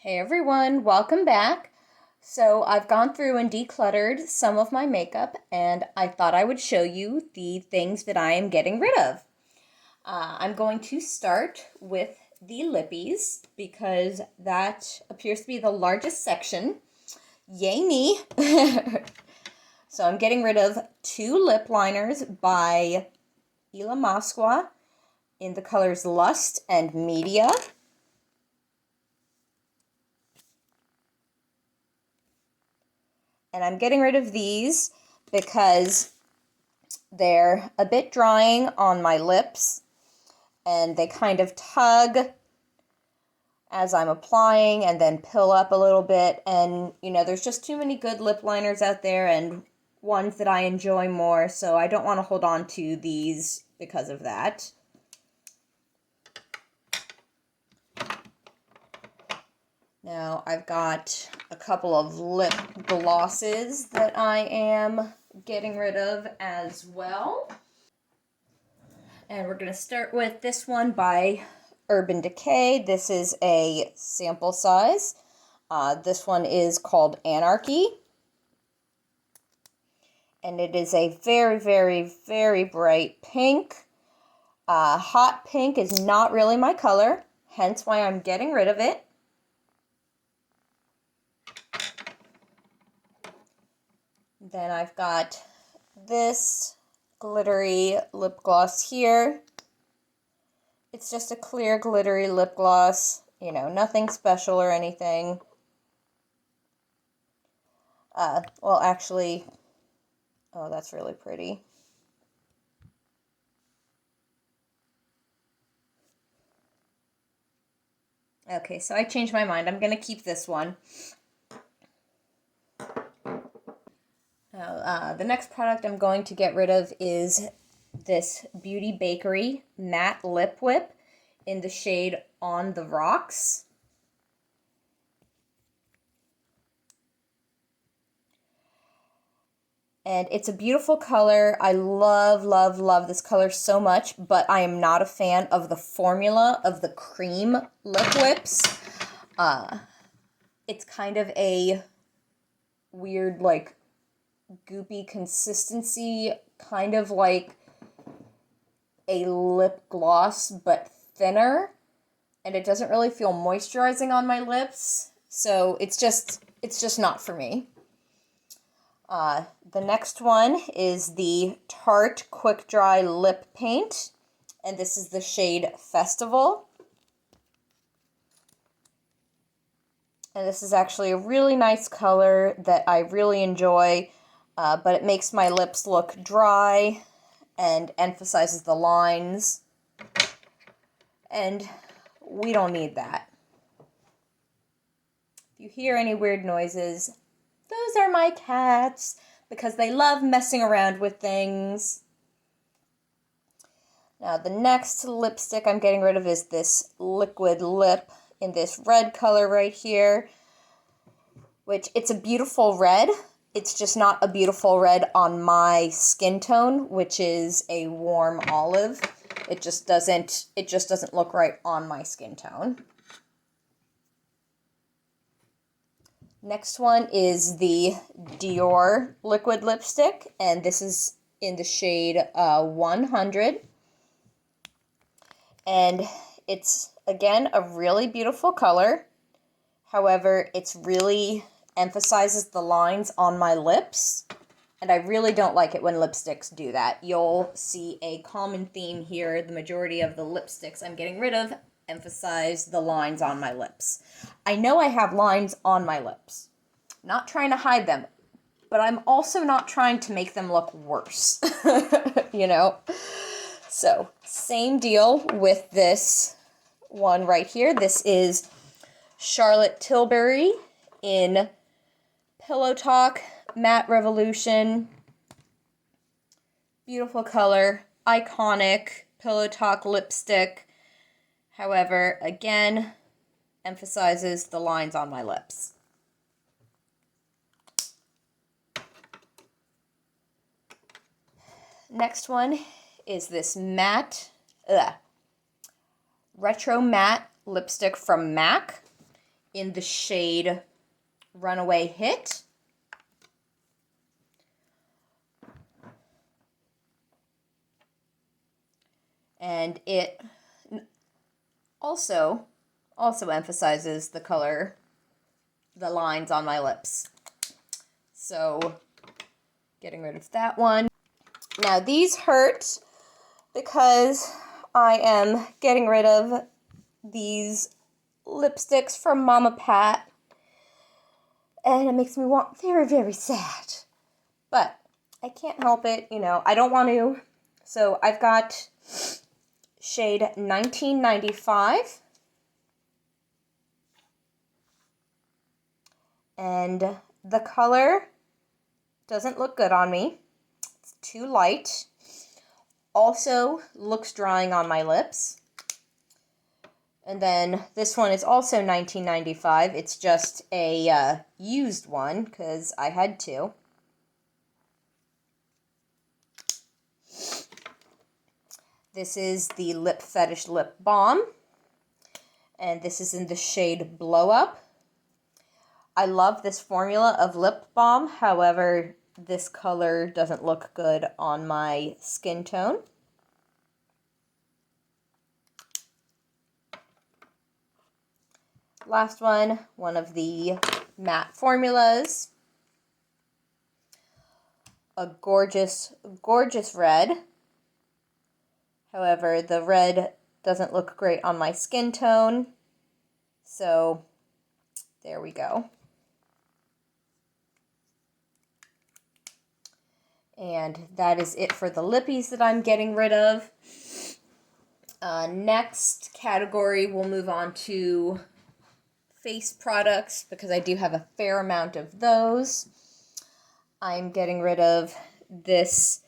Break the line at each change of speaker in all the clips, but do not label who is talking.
Hey everyone, welcome back. So I've gone through and decluttered some of my makeup and I thought I would show you the things that I am getting rid of. I'm going to start with the lippies because that appears to be the largest section. Yay me! So I'm getting rid of 2 lip liners by Illuminator in the colors Lust and Media. And I'm getting rid of these because they're a bit drying on my lips and they kind of tug as I'm applying and then pill up a little bit. And, you know, there's just too many good lip liners out there and ones that I enjoy more, so I don't want to hold on to these because of that. Now I've got a couple of lip glosses that I am getting rid of as well. And we're going to start with this one by Urban Decay. This is a sample size. This one is called Anarchy. And it is a very, very, very bright pink. Hot pink is not really my color, hence why I'm getting rid of it. Then I've got this glittery lip gloss here. It's just a clear glittery lip gloss, you know, nothing special or anything. Well, actually, oh, that's really pretty. Okay, so I changed my mind. I'm going to keep this one. Now, the next product I'm going to get rid of is this Beauty Bakery Matte Lip Whip in the shade On the Rocks. And it's a beautiful color. I love, love, love this color so much, but I am not a fan of the formula of the cream lip whips. It's kind of a weird, like, goopy consistency, kind of like a lip gloss, but thinner. And it doesn't really feel moisturizing on my lips. So it's just not for me. The next one is the Tarte Quick Dry Lip Paint, and this is the shade Festival. And this is actually a really nice color that I really enjoy, but it makes my lips look dry and emphasizes the lines, and we don't need that. If you hear any weird noises, those are my cats, because they love messing around with things. Now, the next lipstick I'm getting rid of is this Liquid Lip in this red color right here, which it's a beautiful red. It's just not a beautiful red on my skin tone, which is a warm olive. It just doesn't look right on my skin tone. Next one is the Dior liquid lipstick, and this is in the shade 100. And it's, again, a really beautiful color. However, it's really emphasizes the lines on my lips, and I really don't like it when lipsticks do that. You'll see a common theme here. The majority of the lipsticks I'm getting rid of emphasize the lines on my lips. I know I have lines on my lips. I'm not trying to hide them, but I'm also not trying to make them look worse, you know? So, same deal with this one right here. This is Charlotte Tilbury in Pillow Talk Matte Revolution. Beautiful color, iconic Pillow Talk lipstick. However, again, emphasizes the lines on my lips. Next one is this retro matte lipstick from MAC in the shade Runaway Hit. And it also emphasizes the color, the lines on my lips. So, getting rid of that one. Now, these hurt because I am getting rid of these lipsticks from Mama Pat. And it makes me very, very sad. But I can't help it, you know, I don't want to. So, I've got shade 1995. And the color doesn't look good on me. It's too light. Also looks drying on my lips. And then this one is also 1995. It's just a used one because I had to. This is the Fetish Lip Balm, and this is in the shade Blow Up. I love this formula of lip balm, however, this color doesn't look good on my skin tone. Last one of the matte formulas. A gorgeous, gorgeous red. However, the red doesn't look great on my skin tone. So, there we go. And that is it for the lippies that I'm getting rid of. Next category, we'll move on to face products because I do have a fair amount of those. I'm getting rid of this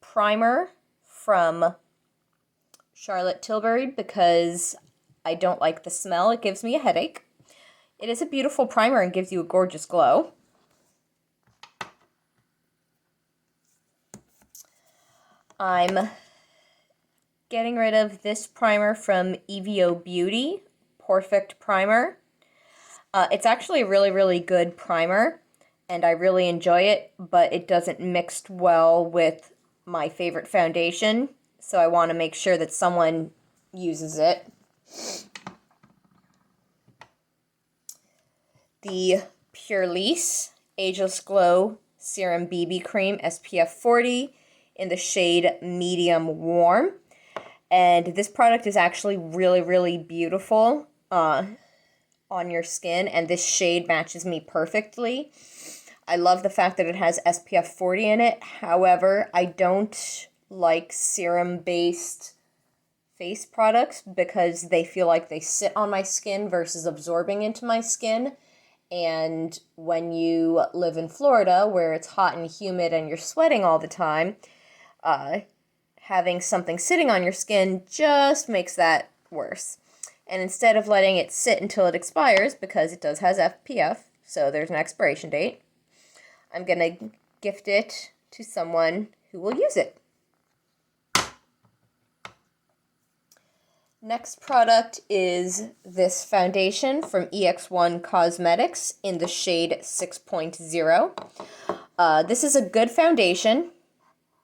primer from Charlotte Tilbury because I don't like the smell. It gives me a headache. It is a beautiful primer and gives you a gorgeous glow. I'm getting rid of this primer from EVO Beauty, Perfect Primer. It's actually a really, really good primer, and I really enjoy it, but it doesn't mix well with my favorite foundation, so I want to make sure that someone uses it. The Purlisse Ageless Glow Serum BB Cream SPF 40 in the shade Medium Warm. And this product is actually really, really beautiful on your skin, and this shade matches me perfectly. I love the fact that it has SPF 40 in it. However, I don't like serum-based face products because they feel like they sit on my skin versus absorbing into my skin. And when you live in Florida, where it's hot and humid and you're sweating all the time, having something sitting on your skin just makes that worse. And instead of letting it sit until it expires, because it does has SPF, so there's an expiration date, I'm going to gift it to someone who will use it. Next product is this foundation from EX1 Cosmetics in the shade 6.0. This is a good foundation.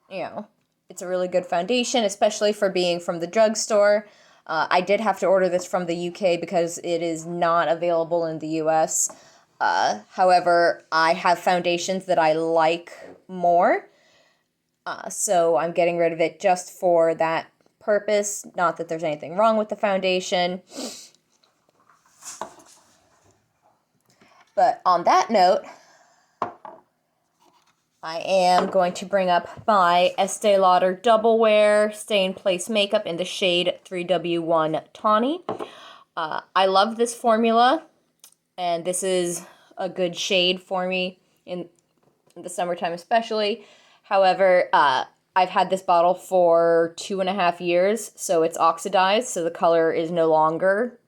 You know, it's a really good foundation, especially for being from the drugstore. I did have to order this from the UK because it is not available in the US. However, I have foundations that I like more, so I'm getting rid of it just for that purpose. Not that there's anything wrong with the foundation. But on that note, I am going to bring up my Estee Lauder Double Wear Stay in Place Makeup in the shade 3W1 Tawny. I love this formula, and this is a good shade for me in the summertime especially. However, I've had this bottle for 2.5 years, so it's oxidized, so the color is no longer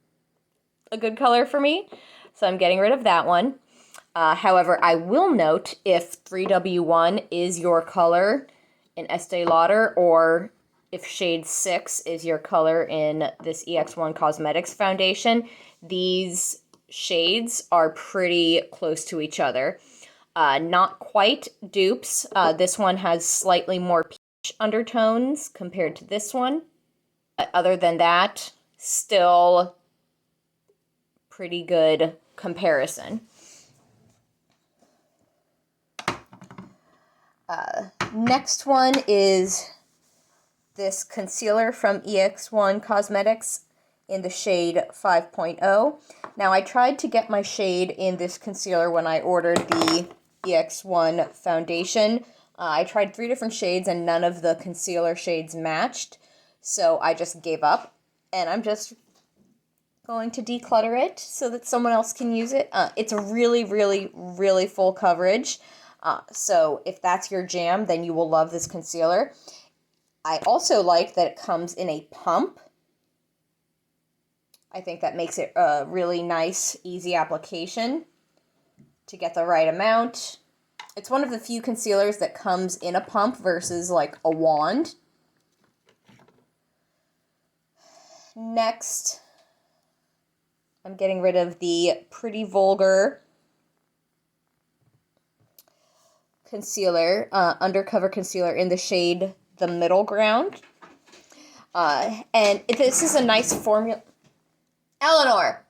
a good color for me. So I'm getting rid of that one. However, I will note if 3W1 is your color in Estee Lauder, or if shade 6 is your color in this EX1 Cosmetics foundation, these shades are pretty close to each other. Not quite dupes. This one has slightly more peach undertones compared to this one. Other than that, still pretty good comparison. Next one is this concealer from EX1 Cosmetics in the shade 5.0. Now, I tried to get my shade in this concealer when I ordered the EX1 foundation. I tried 3 different shades and none of the concealer shades matched, so I just gave up, and I'm just going to declutter it so that someone else can use it. It's a really, really, really full coverage, so if that's your jam, then you will love this concealer. I also like that it comes in a pump. I think that makes it a really nice, easy application to get the right amount. It's one of the few concealers that comes in a pump versus like a wand. Next, I'm getting rid of the Pretty Vulgar concealer, undercover concealer in the shade The Middle Ground. And this is a nice formula. Eleanor!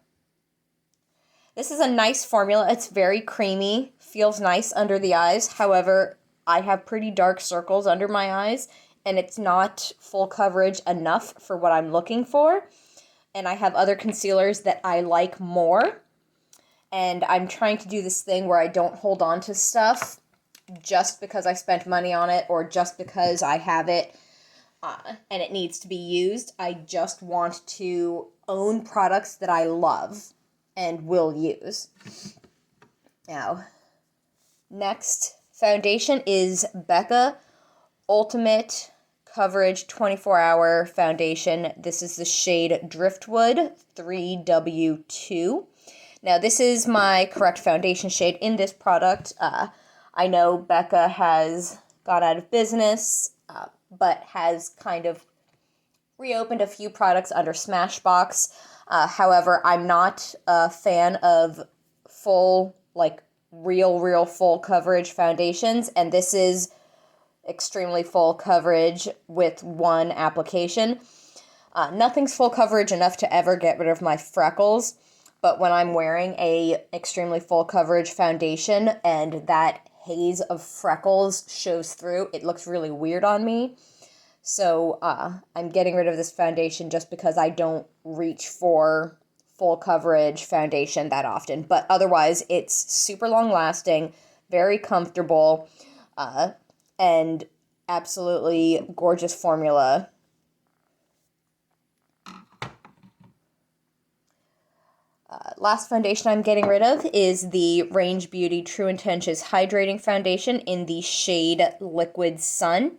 This is a nice formula. It's very creamy, feels nice under the eyes. However, I have pretty dark circles under my eyes, and it's not full coverage enough for what I'm looking for. And I have other concealers that I like more. And I'm trying to do this thing where I don't hold on to stuff just because I spent money on it or just because I have it and it needs to be used. I just want to own products that I love and will use. Now, next foundation is Becca Ultimate Coverage 24-Hour Foundation. This is the shade Driftwood 3W2. Now, this is my correct foundation shade in this product. I know Becca has gone out of business, but has kind of reopened a few products under Smashbox. However, I'm not a fan of full, like, real full coverage foundations, and this is extremely full coverage with one application. Nothing's full coverage enough to ever get rid of my freckles, but when I'm wearing a extremely full coverage foundation and that haze of freckles shows through, it looks really weird on me. So I'm getting rid of this foundation just because I don't reach for full coverage foundation that often. But otherwise, it's super long lasting, very comfortable, and absolutely gorgeous formula. Last foundation I'm getting rid of is the Range Beauty True Intentions Hydrating Foundation in the shade Liquid Sun.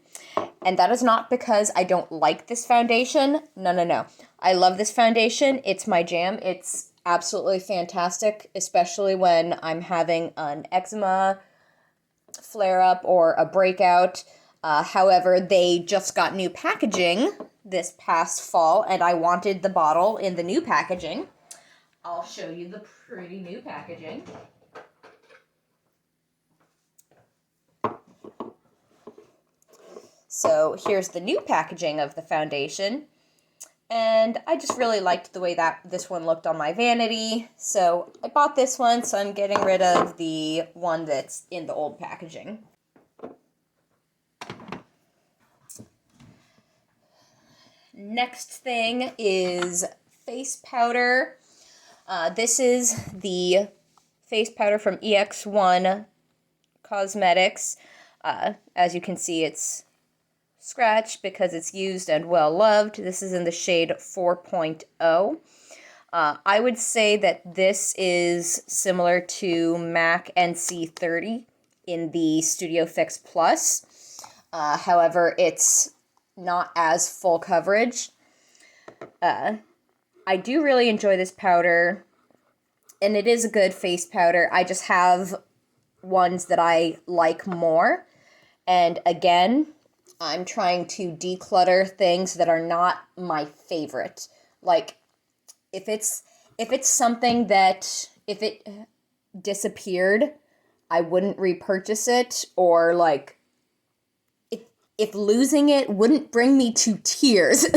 And that is not because I don't like this foundation. No. I love this foundation. It's my jam. It's absolutely fantastic, especially when I'm having an eczema flare-up or a breakout. However, they just got new packaging this past fall, and I wanted the bottle in the new packaging. I'll show you the pretty new packaging. So here's the new packaging of the foundation. And I just really liked the way that this one looked on my vanity. So I bought this one, so I'm getting rid of the one that's in the old packaging. Next thing is face powder. This is the face powder from EX1 Cosmetics. As you can see, it's scratched because it's used and well loved. This is in the shade 4.0. I would say that this is similar to MAC NC30 in the Studio Fix Plus. However, it's not as full coverage. I do really enjoy this powder, and it is a good face powder. I just have ones that I like more. And again, I'm trying to declutter things that are not my favorite. Like, if it's if it's something that, if it disappeared, I wouldn't repurchase it, or like, if losing it wouldn't bring me to tears,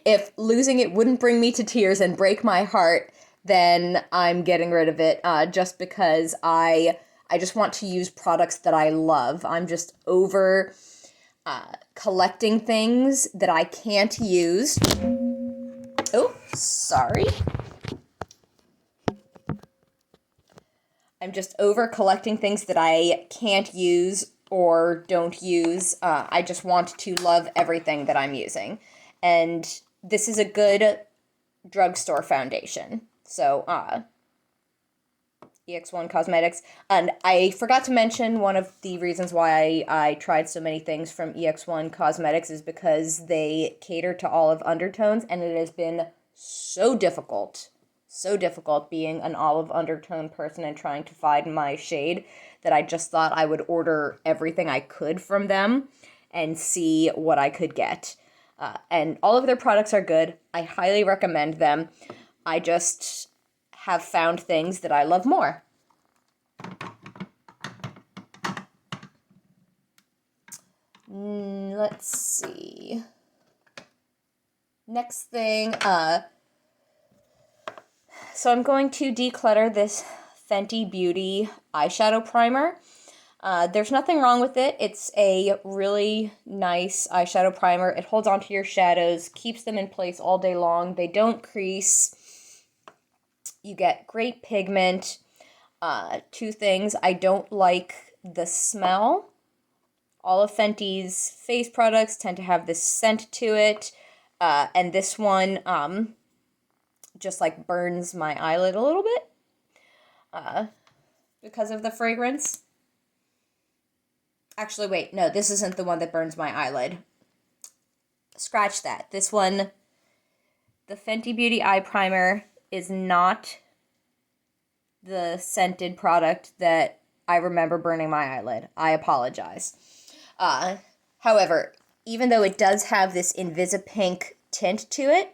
if losing it wouldn't bring me to tears and break my heart, then I'm getting rid of it, just because I just want to use products that I love. I'm just over collecting things that I can't use. Oh, sorry. I'm just over collecting things that I can't use or don't use. I just want to love everything that I'm using. And this is a good drugstore foundation. So, EX1 Cosmetics. And I forgot to mention one of the reasons why I tried so many things from EX1 Cosmetics is because they cater to olive undertones, and it has been so difficult being an olive undertone person and trying to find my shade, that I just thought I would order everything I could from them and see what I could get. And all of their products are good. I highly recommend them. I just have found things that I love more. Let's see. Next thing, so I'm going to declutter this Fenty Beauty eyeshadow primer. There's nothing wrong with it. It's a really nice eyeshadow primer. It holds onto your shadows, keeps them in place all day long. They don't crease. You get great pigment. Two things. I don't like the smell. All of Fenty's face products tend to have this scent to it. And this one, just like burns my eyelid a little bit because of the fragrance. Actually, wait, no, this isn't the one that burns my eyelid. Scratch that. This one, the Fenty Beauty Eye Primer, is not the scented product that I remember burning my eyelid. I apologize. However, even though it does have this Invisipink tint to it,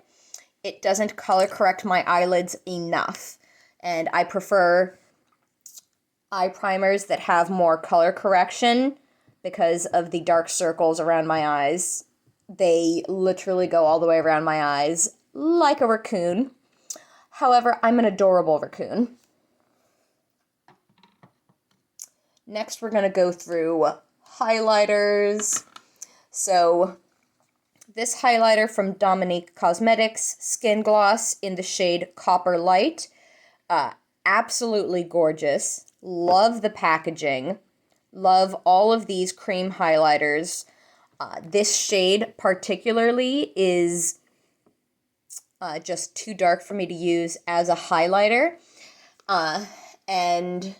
it doesn't color correct my eyelids enough. And I prefer eye primers that have more color correction because of the dark circles around my eyes. They literally go all the way around my eyes like a raccoon. However, I'm an adorable raccoon. Next, we're going to go through highlighters. So, this highlighter from Dominique Cosmetics, Skin Gloss in the shade Copper Light. Absolutely gorgeous. Love the packaging. Love all of these cream highlighters. This shade particularly is just too dark for me to use as a highlighter. And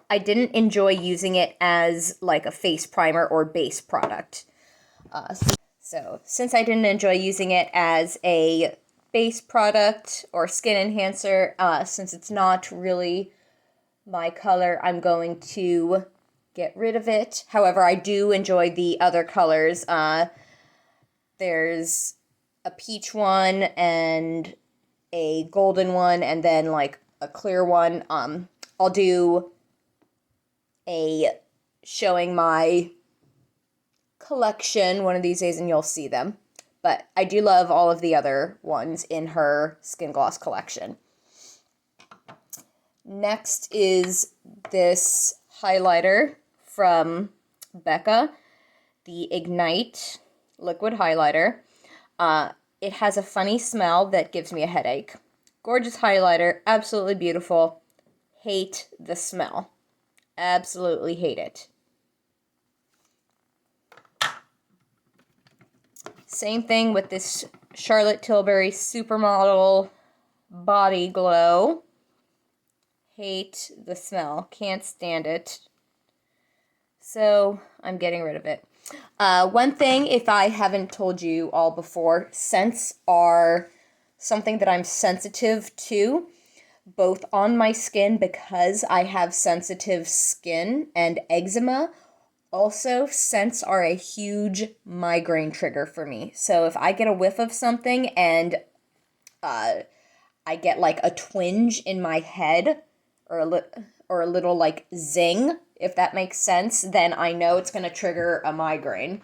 I didn't enjoy using it as like a face primer or base product. So since I didn't enjoy using it as a base product or skin enhancer, since it's not really my color, I'm going to get rid of it. However, I do enjoy the other colors. There's a peach one and a golden one, and then like a clear one. I'll do a showing my collection one of these days and you'll see them. But I do love all of the other ones in her Skin Gloss collection. Next is this highlighter from Becca, the Ignite Liquid Highlighter. It has a funny smell that gives me a headache. Gorgeous highlighter, absolutely beautiful. Hate the smell. Absolutely hate it. Same thing with this Charlotte Tilbury Supermodel Body Glow. Hate the smell. Can't stand it. So I'm getting rid of it. One thing, if I haven't told you all before, scents are something that I'm sensitive to, both on my skin because I have sensitive skin and eczema. Also, scents are a huge migraine trigger for me. So if I get a whiff of something and I get like a twinge in my head, or a little like zing, if that makes sense, then I know it's going to trigger a migraine.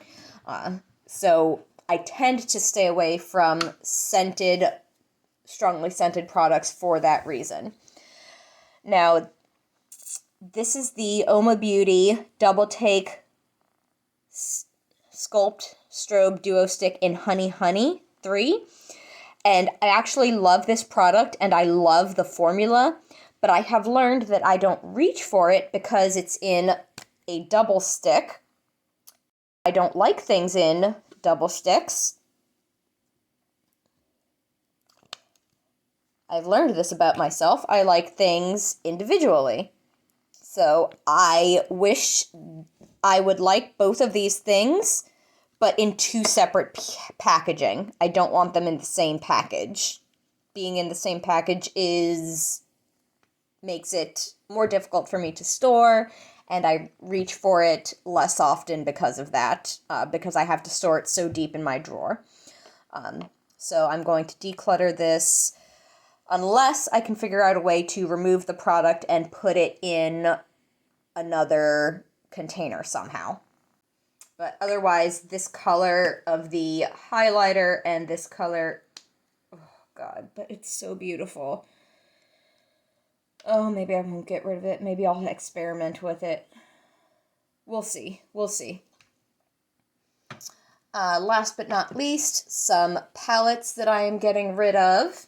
So I tend to stay away from strongly scented products for that reason. Now, this is the Oma Beauty Double Take Sculpt Strobe Duo Stick in Honey Honey 3. And I actually love this product, and I love the formula, but I have learned that I don't reach for it because it's in a double stick. I don't like things in double sticks. I've learned this about myself. I like things individually. So I wish I would like both of these things, but in two separate packaging. I don't want them in the same package. Being in the same package makes it more difficult for me to store, and I reach for it less often because of that, because I have to store it so deep in my drawer. So I'm going to declutter this unless I can figure out a way to remove the product and put it in another container somehow. But otherwise, this color of the highlighter and this color, oh God, but it's so beautiful. Oh, maybe I won't get rid of it. Maybe I'll experiment with it. We'll see. We'll see. Last but not least, some palettes that I am getting rid of.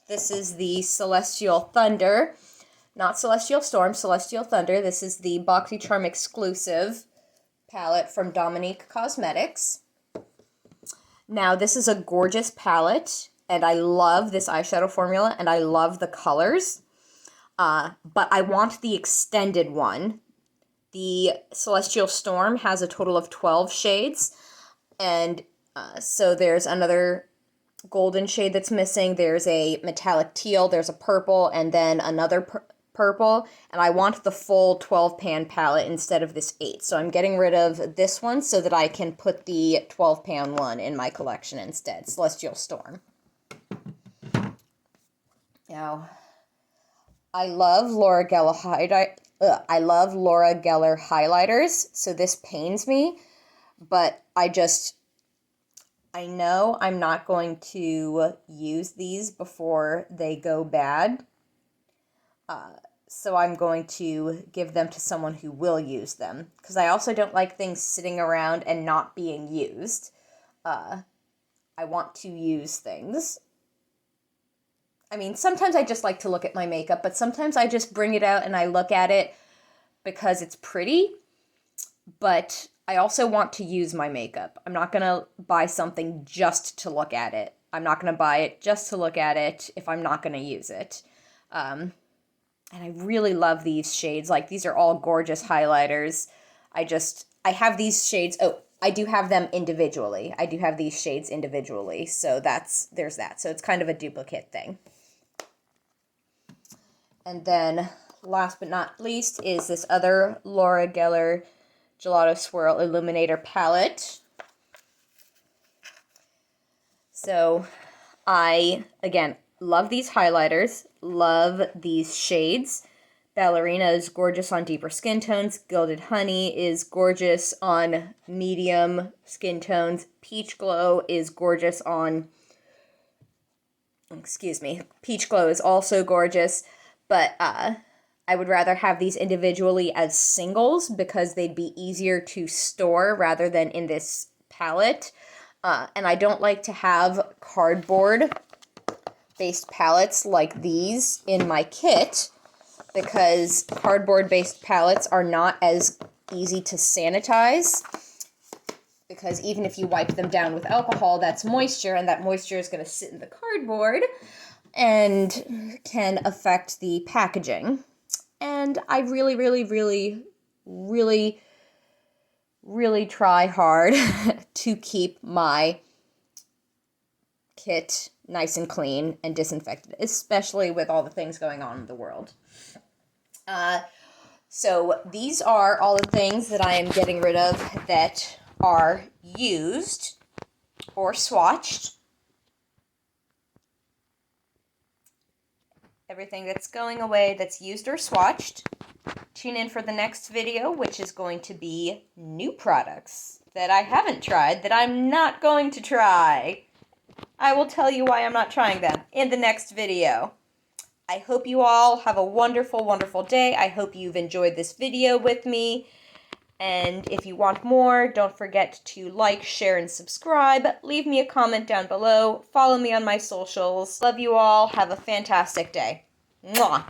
This is the Celestial Thunder. Not Celestial Storm, Celestial Thunder. This is the BoxyCharm exclusive palette from Dominique Cosmetics. Now, this is a gorgeous palette, and I love this eyeshadow formula, and I love the colors. But I want the extended one. The Celestial Storm has a total of 12 shades, and so there's another golden shade that's missing. There's a metallic teal, there's a purple, and then another purple, and I want the full 12 pan palette instead of this 8. So I'm getting rid of this one so that I can put the 12 pan one in my collection instead, Celestial Storm. Now, I love Laura Geller highlighters, so this pains me, but I know I'm not going to use these before they go bad. So I'm going to give them to someone who will use them. Because I also don't like things sitting around and not being used. I want to use things. I mean, sometimes I just like to look at my makeup, but sometimes I just bring it out and I look at it because it's pretty. But I also want to use my makeup. I'm not going to buy something just to look at it. I'm not going to buy it just to look at it if I'm not going to use it. And I really love these shades. Like, these are all gorgeous highlighters. I have these shades. Oh, I do have them individually. I do have these shades individually. So there's that. So it's kind of a duplicate thing. And then, last but not least, is this other Laura Geller Gelato Swirl Illuminator palette. So, I, again, love these highlighters, love these shades. Ballerina is gorgeous on deeper skin tones. Gilded Honey is gorgeous on medium skin tones. Peach Glow is gorgeous on, Peach Glow is also gorgeous, but I would rather have these individually as singles because they'd be easier to store rather than in this palette. And I don't like to have cardboard-based palettes like these in my kit because cardboard-based palettes are not as easy to sanitize because even if you wipe them down with alcohol, that's moisture, and that moisture is going to sit in the cardboard and can affect the packaging. And I really, really, really, really, really try hard to keep my kit nice and clean and disinfected, especially with all the things going on in the world. So these are all the things that I am getting rid of that are used or swatched. everything that's going away that's used or swatched. Tune in for the next video, which is going to be new products that I haven't tried, that I'm not going to try. I will tell you why I'm not trying them in the next video. I hope you all have a wonderful, wonderful day. I hope you've enjoyed this video with me. And if you want more, don't forget to like, share, and subscribe. Leave me a comment down below. Follow me on my socials. Love you all. Have a fantastic day. Mwah!